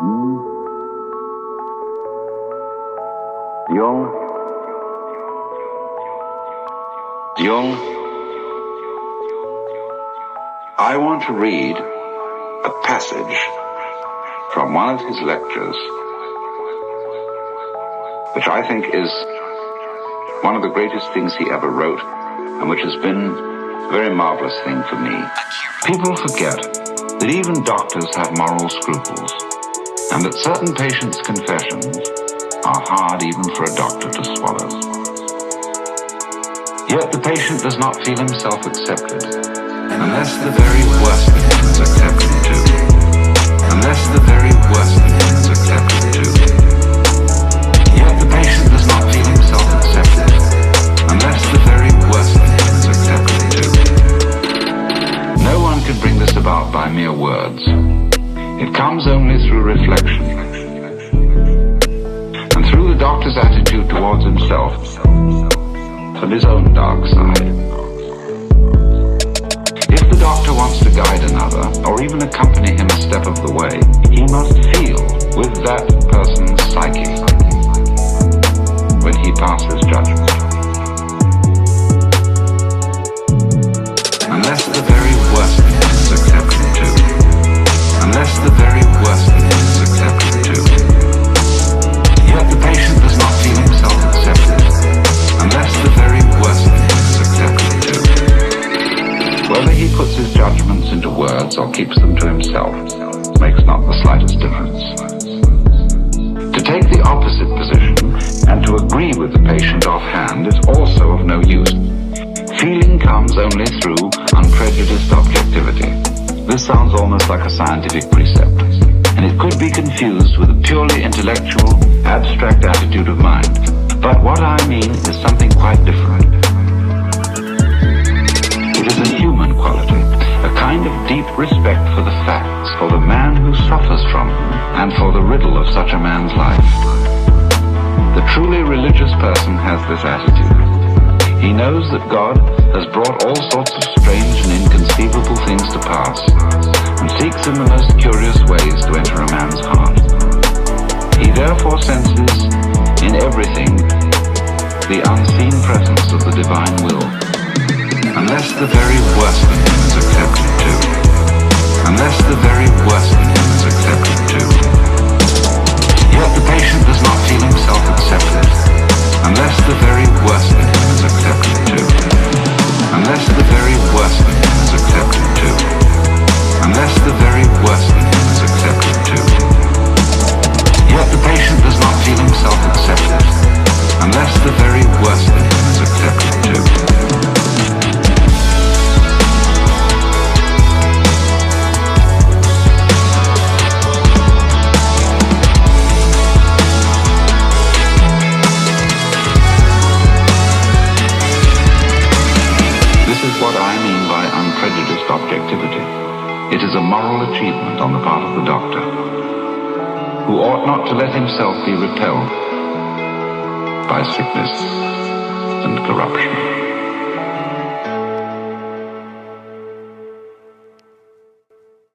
Jung, I want to read a passage from one of his lectures, which I think is one of the greatest things he ever wrote, and which has been a very marvelous thing for me. People forget that even doctors have moral scruples, and that certain patients' confessions are hard even for a doctor to swallow. Yet the patient does not feel himself accepted, unless the very worst of him is accepted too. Unless the very worst of him is accepted too. Yet the patient does not feel himself accepted, unless the very worst of him is accepted too. No one can bring this about by mere words. It comes only through reflection, and through the doctor's attitude towards himself and his own dark side. If the doctor wants to guide another, or even accompany him a step of the way, he must feel with that person's psyche when he passes judgment. Unless the very worst of him is accepted too. Unless the very worst of him is accepted too. Yet the patient does not feel himself accepted, unless the very worst of him is accepted too. Whether he puts his judgments into words or keeps them to himself makes not the slightest difference. To take the opposite position and to agree with the patient offhand is also of no use. Feeling comes only through unprejudiced objectivity. This sounds almost like a scientific precept, and it could be confused with a purely intellectual, abstract attitude of mind. But what I mean is something quite different. It is a human quality, a kind of deep respect for the facts, for the man who suffers from them, and for the riddle of such a man's life. The truly religious person has this attitude. He knows that God has brought all sorts of strange and inconceivable things to pass, and seeks in the most curious ways to enter a man's heart. He therefore senses in everything the unseen presence of the divine will. Unless the very worst of him is accepted too. Unless the very worst of him is accepted too. Yet the patient does not feel himself accepted, unless the very worst of him is accepted too. Unless the very worst of him is accepted too. Unless the very worst of him is accepted too. Yet the patient does not feel himself accepted, unless the very worst of him is accepted too. This is what I mean by unprejudiced objectivity. It is a moral achievement on the part of the doctor, who ought not to let himself be repelled by sickness and corruption.